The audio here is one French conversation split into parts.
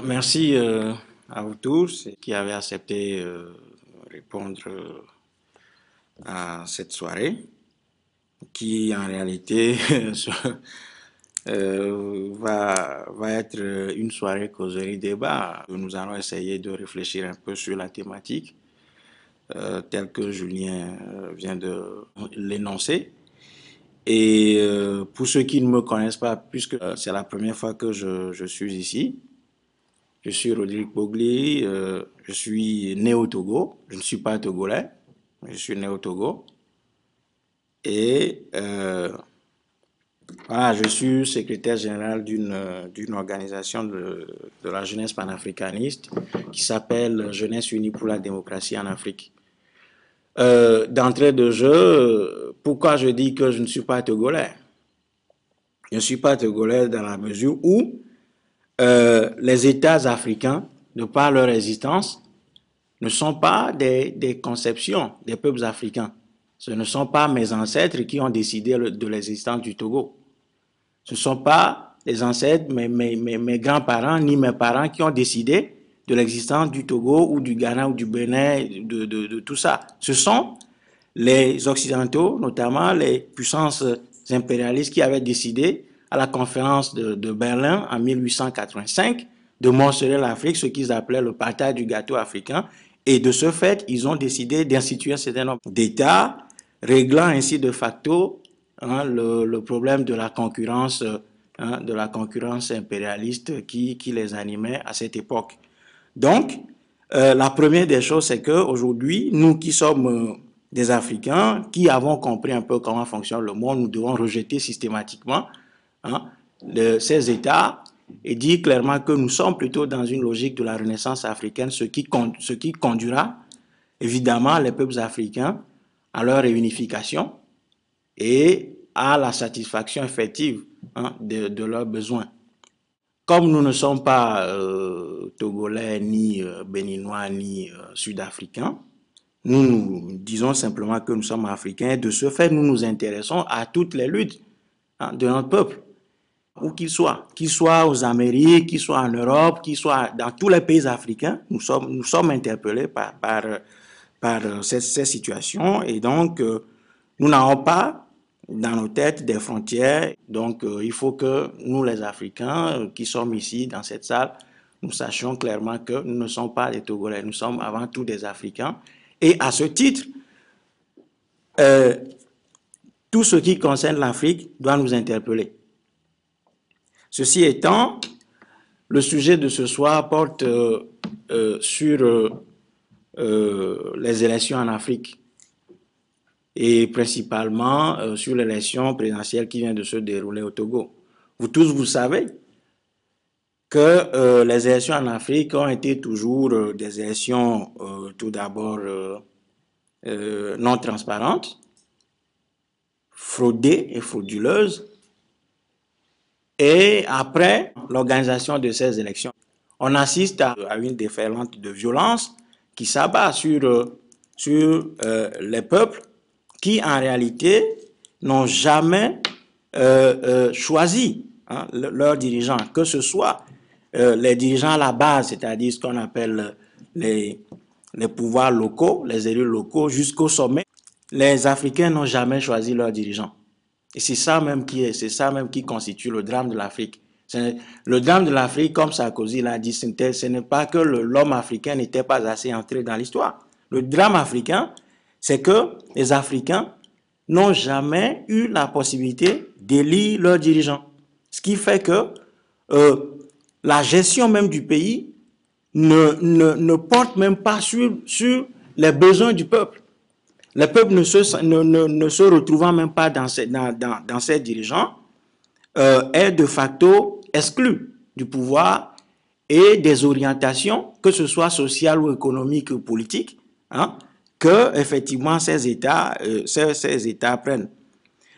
Merci à vous tous qui avez accepté répondre à cette soirée qui en réalité va être une soirée causerie débat. Nous allons essayer de réfléchir un peu sur la thématique telle que Julien vient de l'énoncer. Et pour ceux qui ne me connaissent pas, puisque c'est la première fois que je suis ici, je suis Rodrigue Bogli, je suis né au Togo, je ne suis pas togolais, mais je suis né au Togo. Et voilà, je suis secrétaire général d'une organisation de la jeunesse panafricaniste qui s'appelle Jeunesse Unie pour la démocratie en Afrique. D'entrée de jeu, pourquoi je dis que je ne suis pas togolais? Je ne suis pas togolais dans la mesure où les États africains, de par leur existence, ne sont pas des conceptions des peuples africains. Ce ne sont pas mes ancêtres qui ont décidé de l'existence du Togo. Ce ne sont pas les ancêtres, mes grands-parents, ni mes parents qui ont décidé de l'existence du Togo ou du Ghana ou du Bénin, de tout ça. Ce sont les Occidentaux, notamment les puissances impérialistes qui avaient décidé à la conférence de Berlin en 1885 de morceler l'Afrique, ce qu'ils appelaient le partage du gâteau africain. Et de ce fait, ils ont décidé d'instituer un certain nombre d'États, réglant ainsi de facto le problème de la concurrence impérialiste qui les animait à cette époque. Donc, la première des choses, c'est qu'aujourd'hui, nous qui sommes des Africains, qui avons compris un peu comment fonctionne le monde, nous devons rejeter systématiquement ces États et dire clairement que nous sommes plutôt dans une logique de la renaissance africaine, ce qui conduira évidemment les peuples africains à leur réunification et à la satisfaction effective de leurs besoins. Comme nous ne sommes pas togolais, ni béninois, ni sud-africains, nous disons simplement que nous sommes africains et de ce fait, nous nous intéressons à toutes les luttes de notre peuple, où qu'il soit aux Amériques, qu'il soit en Europe, qu'il soit dans tous les pays africains, nous sommes interpellés par ces situations et donc nous n'avons pas dans nos têtes des frontières. Donc il faut que nous les Africains qui sommes ici dans cette salle, nous sachions clairement que nous ne sommes pas des Togolais, nous sommes avant tout des Africains. Et à ce titre, tout ce qui concerne l'Afrique doit nous interpeller. Ceci étant, le sujet de ce soir porte sur les élections en Afrique et principalement sur l'élection présidentielle qui vient de se dérouler au Togo. Vous tous, vous savez que les élections en Afrique ont été toujours des élections tout d'abord non transparentes, fraudées et frauduleuses. Et après l'organisation de ces élections, on assiste à une déferlante de violence qui s'abat sur les peuples qui, en réalité, n'ont jamais choisi leurs dirigeants, que ce soit les dirigeants à la base, c'est-à-dire ce qu'on appelle les pouvoirs locaux, les élus locaux, jusqu'au sommet. Les Africains n'ont jamais choisi leurs dirigeants. Et c'est ça même qui constitue le drame de l'Afrique. Le drame de l'Afrique, comme Sarkozy l'a dit, ce n'est pas que l'homme africain n'était pas assez entré dans l'histoire. Le drame africain, c'est que les Africains n'ont jamais eu la possibilité d'élire leurs dirigeants. Ce qui fait que la gestion même du pays ne porte même pas sur les besoins du peuple. Les peuples ne se retrouvant même pas dans ces dirigeants est de facto exclu du pouvoir et des orientations, que ce soit sociales ou économiques ou politiques, que effectivement ces États prennent.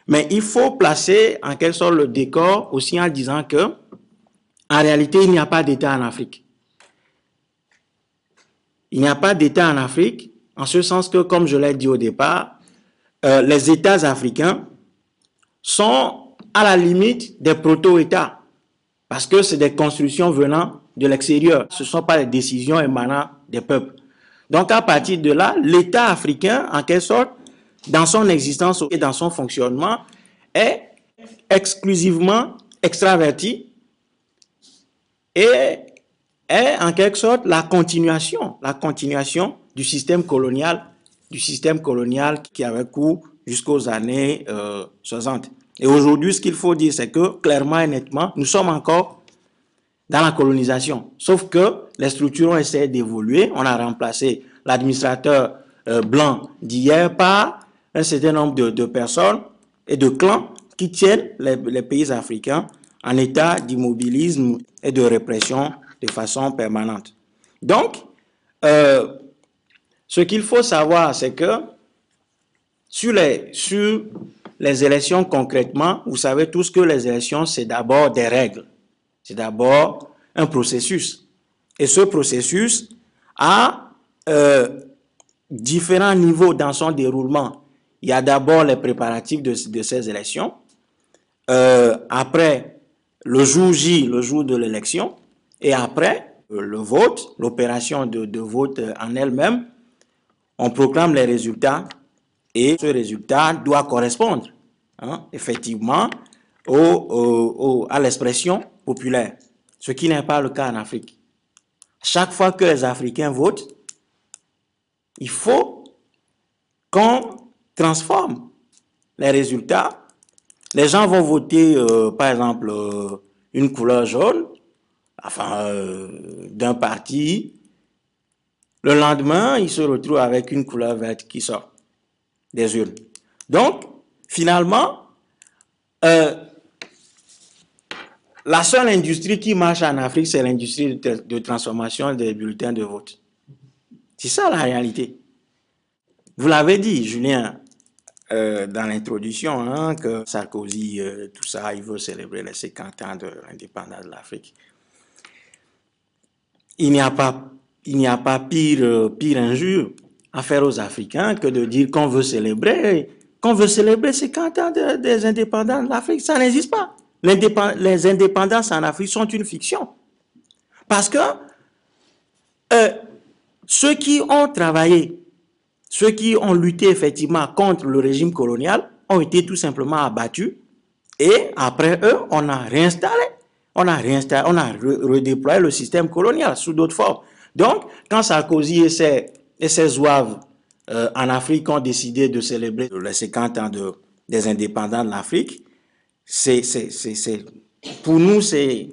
Mais il faut placer en quelque sorte le décor aussi en disant que en réalité il n'y a pas d'État en Afrique. Il n'y a pas d'État en Afrique. En ce sens que, comme je l'ai dit au départ, les États africains sont à la limite des proto-États, parce que c'est des constructions venant de l'extérieur. Ce ne sont pas les décisions émanant des peuples. Donc, à partir de là, l'État africain, en quelque sorte, dans son existence et dans son fonctionnement, est exclusivement extraverti et est en quelque sorte la continuation du système colonial qui avait cours jusqu'aux années 60. Et aujourd'hui, ce qu'il faut dire, c'est que clairement et nettement, nous sommes encore dans la colonisation. Sauf que les structures ont essayé d'évoluer. On a remplacé l'administrateur blanc d'hier par un certain nombre de personnes et de clans qui tiennent les pays africains en état d'immobilisme et de répression de façon permanente. Donc, ce qu'il faut savoir, c'est que sur les élections concrètement, vous savez tous que les élections, c'est d'abord des règles. C'est d'abord un processus. Et ce processus a différents niveaux dans son déroulement. Il y a d'abord les préparatifs de ces élections. Après, le jour J, le jour de l'élection. Et après, le vote, l'opération de vote en elle-même. On proclame les résultats et ce résultat doit correspondre effectivement à l'expression populaire, ce qui n'est pas le cas en Afrique. Chaque fois que les Africains votent, il faut qu'on transforme les résultats. Les gens vont voter, par exemple, une couleur jaune, d'un parti. Le lendemain, ils se retrouvent avec une couleur verte qui sort des urnes. Donc, finalement, la seule industrie qui marche en Afrique, c'est l'industrie de transformation des bulletins de vote. C'est ça la réalité. Vous l'avez dit, Julien, dans l'introduction, que Sarkozy, tout ça, il veut célébrer les 50 ans de l'indépendance de l'Afrique. Il n'y a pas pire injure à faire aux Africains que de dire qu'on veut célébrer 50 ans des indépendances de l'Afrique. Ça n'existe pas. Les indépendances en Afrique sont une fiction. Parce que ceux qui ont travaillé, ceux qui ont lutté effectivement contre le régime colonial ont été tout simplement abattus. Et après eux, on a redéployé le système colonial sous d'autres formes. Donc, quand Sarkozy et ses zouaves en Afrique ont décidé de célébrer les 50 ans des indépendants de l'Afrique, pour nous, c'est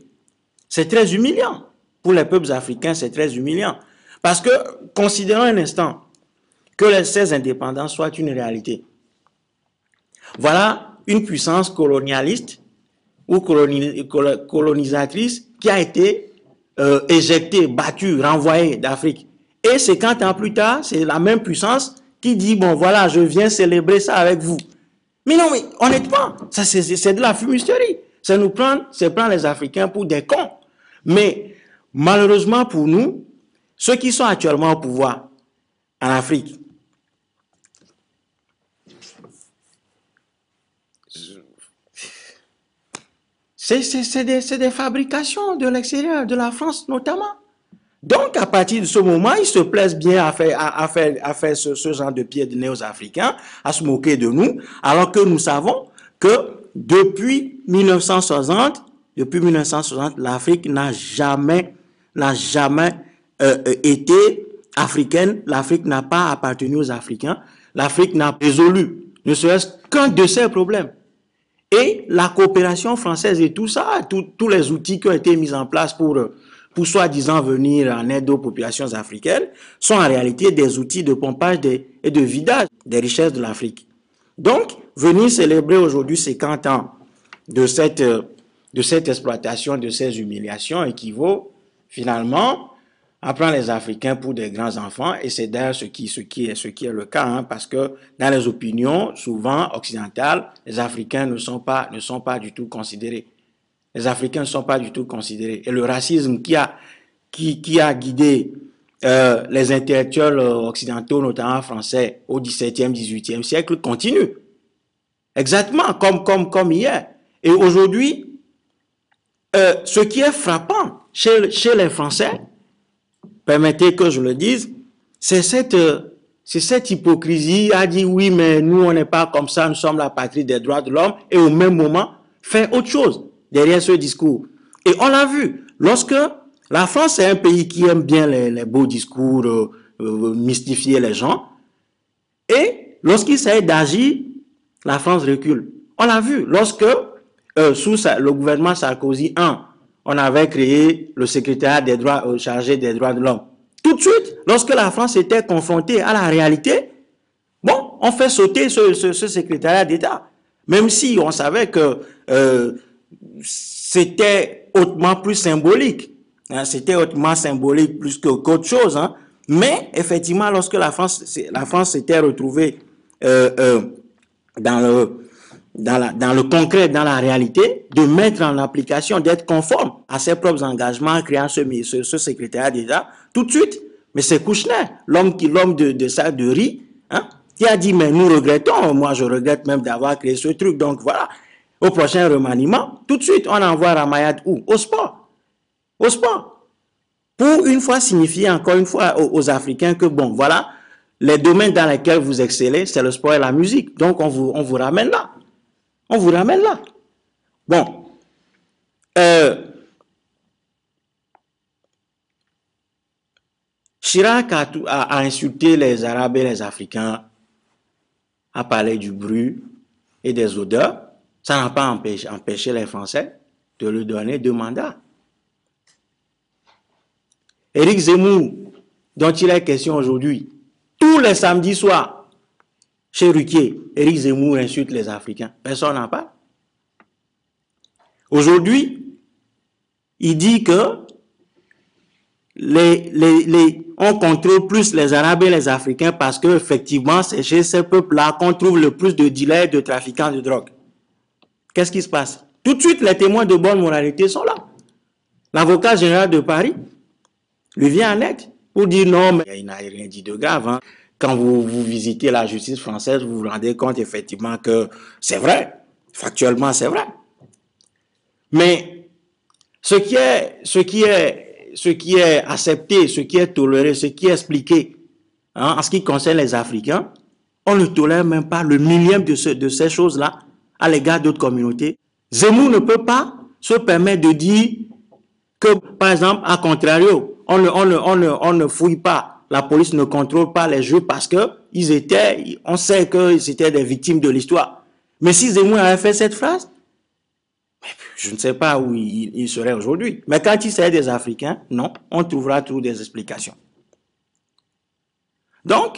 très humiliant. Pour les peuples africains, c'est très humiliant. Parce que, considérons un instant que ces indépendances soient une réalité. Voilà une puissance colonialiste ou colonisatrice qui a été éjectée, battue, renvoyée d'Afrique. Et 50 ans plus tard, c'est la même puissance qui dit, bon voilà, je viens célébrer ça avec vous. Mais non, mais honnêtement, c'est de la fumisterie. C'est prendre les Africains pour des cons. Mais malheureusement pour nous, ceux qui sont actuellement au pouvoir en Afrique, c'est des fabrications de l'extérieur, de la France notamment. Donc, à partir de ce moment, ils se plaisent bien à faire ce genre de pied de nez aux Africains, à se moquer de nous, alors que nous savons que depuis 1960, l'Afrique n'a jamais été africaine. L'Afrique n'a pas appartenu aux Africains. L'Afrique n'a résolu ne serait-ce qu'un de ses problèmes. Et la coopération française et tout ça, tous les outils qui ont été mis en place pour soi-disant venir en aide aux populations africaines, sont en réalité des outils de pompage et de vidage des richesses de l'Afrique. Donc, venir célébrer aujourd'hui 50 ans de cette exploitation, de ces humiliations, équivaut finalement à prendre les Africains pour des grands enfants, et c'est d'ailleurs ce qui est le cas, parce que dans les opinions souvent occidentales, les Africains ne sont pas du tout considérés. Les Africains ne sont pas du tout considérés. Et le racisme qui a guidé les intellectuels occidentaux, notamment français, au XVIIe, XVIIIe siècle, continue. Exactement, comme hier. Et aujourd'hui, ce qui est frappant, chez les Français, permettez que je le dise, c'est cette hypocrisie à dire oui, mais nous, on n'est pas comme ça, nous sommes la patrie des droits de l'homme, et au même moment, faire autre chose derrière ce discours. Et on l'a vu, lorsque la France est un pays qui aime bien les beaux discours, mystifier les gens, et lorsqu'il s'agit d'agir, la France recule. On l'a vu, lorsque, sous le gouvernement Sarkozy 1, on avait créé le secrétariat des droits chargé des droits de l'homme. Tout de suite, lorsque la France était confrontée à la réalité, bon, on fait sauter ce secrétariat d'État. Même si on savait que c'était hautement plus symbolique. Hein, c'était hautement symbolique plus qu'autre chose. Hein. Mais effectivement, lorsque la France s'était retrouvée dans le concret, dans la réalité, de mettre en application, d'être conforme à ses propres engagements en créant ce secrétariat d'État, tout de suite, mais c'est Kouchner, l'homme de riz, hein, qui a dit, mais nous regrettons, moi je regrette même d'avoir créé ce truc, donc voilà, au prochain remaniement, tout de suite, on envoie Ramayad où? Au sport. Au sport. Pour une fois signifier encore une fois aux Africains que, bon, voilà, les domaines dans lesquels vous excellez, c'est le sport et la musique. Donc, on vous ramène là. On vous ramène là. Bon. Chirac a insulté les Arabes et les Africains, a parlé du bruit et des odeurs. Ça n'a pas empêché les Français de lui donner 2 mandats. Éric Zemmour, dont il est question aujourd'hui, tous les samedis soirs, chez Ruquier, Éric Zemmour insulte les Africains. Personne n'en parle. Aujourd'hui, il dit que on contrôle plus les Arabes et les Africains parce qu'effectivement, c'est chez ces peuples-là qu'on trouve le plus de dealers, de trafiquants de drogue. Qu'est-ce qui se passe? Tout de suite, les témoins de bonne moralité sont là. L'avocat général de Paris lui vient en aide pour dire non, mais il n'a rien dit de grave. Hein. Quand vous visitez la justice française, vous vous rendez compte effectivement que c'est vrai. Factuellement, c'est vrai. Mais ce qui est accepté, ce qui est toléré, ce qui est expliqué, hein, en ce qui concerne les Africains, on ne tolère même pas le millième de ces choses-là à l'égard d'autres communautés. Zemmour ne peut pas se permettre de dire que, par exemple, à contrario, on ne fouille pas, la police ne contrôle pas les jeux parce que on sait qu'ils étaient des victimes de l'histoire. Mais si Zemmour avait fait cette phrase, je ne sais pas où il serait aujourd'hui. Mais quand il s'agit des Africains, non, on trouvera toujours des explications. Donc,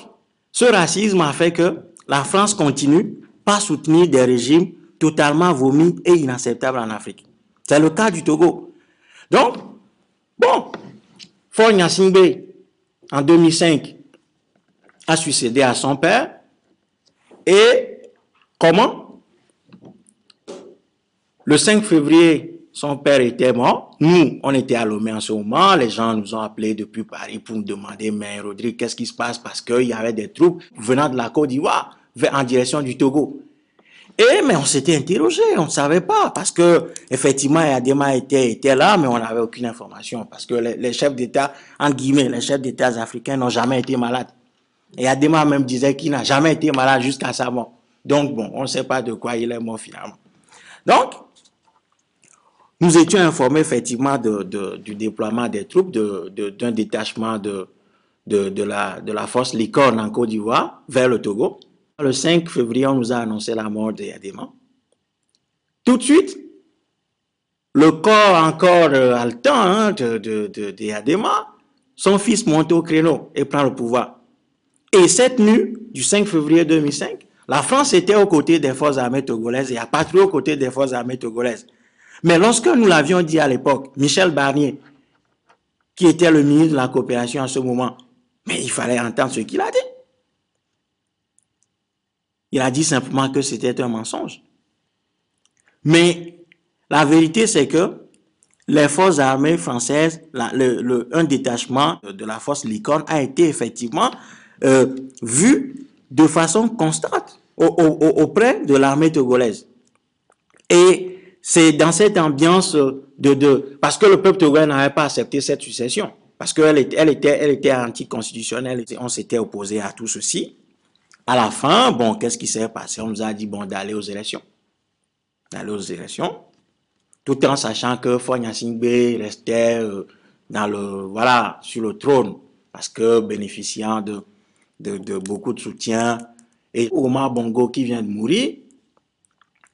ce racisme a fait que la France continue par soutenir des régimes totalement vomis et inacceptables en Afrique. C'est le cas du Togo. Donc, bon, Faure Gnassingbé, en 2005, a succédé à son père. Et comment? Le 5 février, son père était mort. Nous, on était à Lomé en ce moment. Les gens nous ont appelés depuis Paris pour nous demander, mais Rodrigue, qu'est-ce qui se passe? Parce qu'il y avait des troupes venant de la Côte d'Ivoire en direction du Togo. Mais on s'était interrogé, on ne savait pas, parce que effectivement, Adema était là, mais on n'avait aucune information, parce que les chefs d'État, en guillemets, les chefs d'État africains n'ont jamais été malades. Et Adema même disait qu'il n'a jamais été malade jusqu'à sa mort. Donc bon, on ne sait pas de quoi il est mort finalement. Donc, nous étions informés effectivement du déploiement des troupes, d'un détachement de la force Licorne en Côte d'Ivoire vers le Togo. Le 5 février, on nous a annoncé la mort de Adema. Tout de suite, le corps encore haletant de Adema, son fils monte au créneau et prend le pouvoir. Et cette nuit du 5 février 2005, la France était aux côtés des forces armées togolaises et a patrouillé aux côtés des forces armées togolaises. Mais lorsque nous l'avions dit à l'époque, Michel Barnier, qui était le ministre de la coopération à ce moment, mais il fallait entendre ce qu'il a dit. Il a dit simplement que c'était un mensonge. Mais la vérité, c'est que les forces armées françaises, un détachement de la force Licorne a été effectivement vu de façon constante auprès de l'armée togolaise. Et c'est dans cette ambiance parce que le peuple togolais n'avait pas accepté cette succession, parce qu'elle était anticonstitutionnelle, on s'était opposé à tout ceci. À la fin, bon, qu'est-ce qui s'est passé? On nous a dit, bon, d'aller aux élections. D'aller aux élections, tout en sachant que Faure Gnassingbé restait voilà, sur le trône, parce que bénéficiant de beaucoup de soutien. Et Omar Bongo, qui vient de mourir,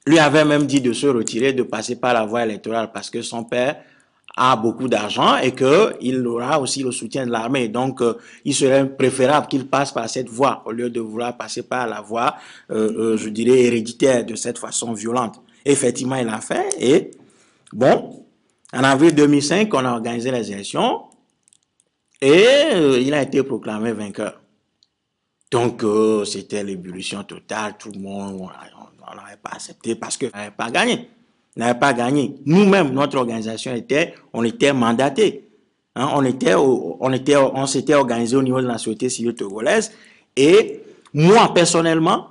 lui avait même dit de se retirer, de passer par la voie électorale, parce que son père a beaucoup d'argent et qu'il aura aussi le soutien de l'armée. Donc, il serait préférable qu'il passe par cette voie, au lieu de vouloir passer par la voie, je dirais, héréditaire, de cette façon violente. Effectivement, il l'a fait. Et bon, en avril 2005, on a organisé les élections et il a été proclamé vainqueur. Donc, c'était l'ébullition totale. Tout le monde, on n'avait pas accepté parce qu'on n'avait pas gagné. On n'avait pas gagné. Nous-mêmes, notre organisation on était mandatés. Hein, on s'était organisé au niveau de la société civile togolaise. Et moi, personnellement,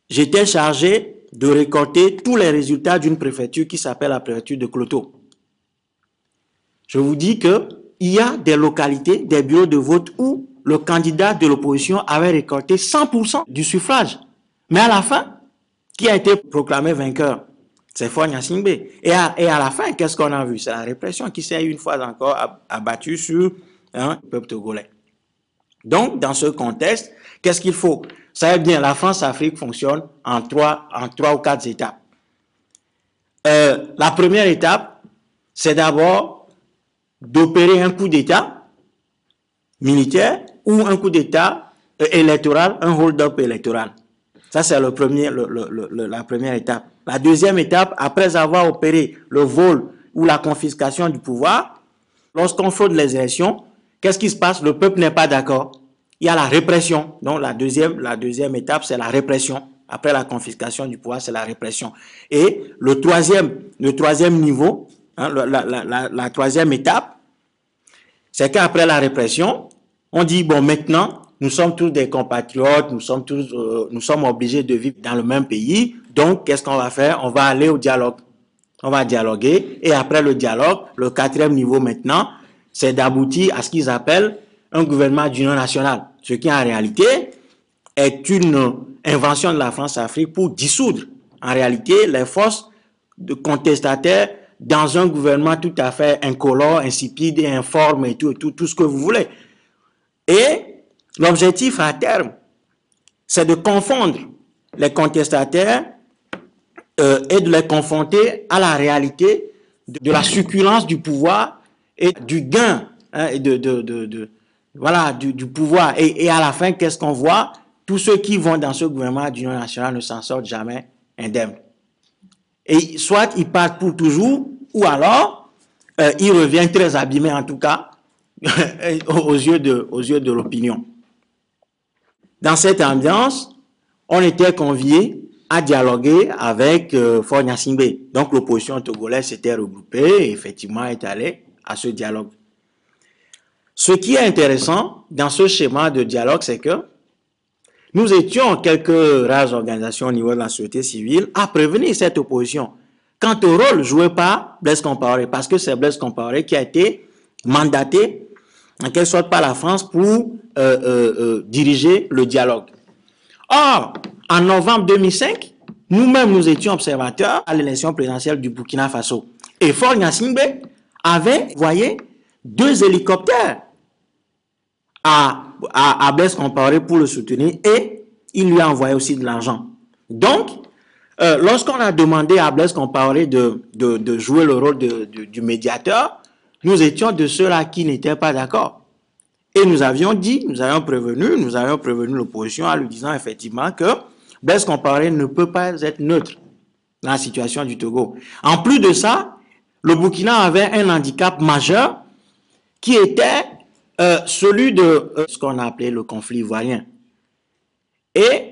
j'étais chargé de récolter tous les résultats d'une préfecture qui s'appelle la préfecture de Kloto. Je vous dis qu'il y a des localités, des bureaux de vote où le candidat de l'opposition avait récolté 100% du suffrage. Mais à la fin, qui a été proclamé vainqueur? C'est Faure Gnassingbé. Et à la fin, qu'est-ce qu'on a vu? C'est la répression qui s'est une fois encore abattue sur le peuple togolais. Donc, dans ce contexte, qu'est-ce qu'il faut? Vous savez bien, la France-Afrique fonctionne en trois ou quatre étapes. La première étape, c'est d'abord d'opérer un coup d'État militaire ou un coup d'État électoral, un hold-up électoral. Ça, c'est la première étape. La deuxième étape, après avoir opéré le vol ou la confiscation du pouvoir, lorsqu'on fraude les élections, qu'est-ce qui se passe? Le peuple n'est pas d'accord. Il y a la répression. Donc, la deuxième étape, c'est la répression. Après la confiscation du pouvoir, c'est la répression. Et le troisième niveau, hein, la troisième étape, c'est qu'après la répression, on dit, bon, maintenant, nous sommes tous des compatriotes, nous sommes obligés de vivre dans le même pays. Donc, qu'est-ce qu'on va faire? On va aller au dialogue. On va dialoguer. Et après le dialogue, le quatrième niveau maintenant, c'est d'aboutir à ce qu'ils appellent un gouvernement d'union nationale. Ce qui, en réalité, est une invention de la France-Afrique pour dissoudre, en réalité, les forces de contestataires dans un gouvernement tout à fait incolore, insipide et informe et tout ce que vous voulez. Et l'objectif à terme, c'est de confondre les contestataires et de les confronter à la réalité de la succulence du pouvoir et du gain hein, et voilà, du pouvoir. Et à la fin, qu'est-ce qu'on voit? Tous ceux qui vont dans ce gouvernement d'union nationale ne s'en sortent jamais indemnes. Et soit ils partent pour toujours, ou alors ils reviennent très abîmés en tout cas aux yeux de l'opinion. Dans cette ambiance, on était conviés à dialoguer avec Faure Gnassingbé. Donc l'opposition togolaise s'était regroupée et effectivement est allée à ce dialogue. Ce qui est intéressant dans ce schéma de dialogue, c'est que nous étions quelques rares organisations au niveau de la société civile à prévenir cette opposition quant au rôle joué par Blaise Compaoré, parce que c'est Blaise Compaoré qui a été mandaté en quelque sorte par la France pour diriger le dialogue. Or, en novembre 2005, nous-mêmes nous étions observateurs à l'élection présidentielle du Burkina Faso. Et Faure Gnassingbé avait envoyé 2 hélicoptères à Blaise Compaoré pour le soutenir et il lui a envoyé aussi de l'argent. Donc, lorsqu'on a demandé à Blaise Compaoré de jouer le rôle du médiateur, nous étions de ceux-là qui n'étaient pas d'accord. Et nous avions prévenu l'opposition en lui disant effectivement que Blaise Compaoré ne peut pas être neutre dans la situation du Togo. En plus de ça, le Burkina avait un handicap majeur qui était celui de ce qu'on a appelé le conflit ivoirien. Et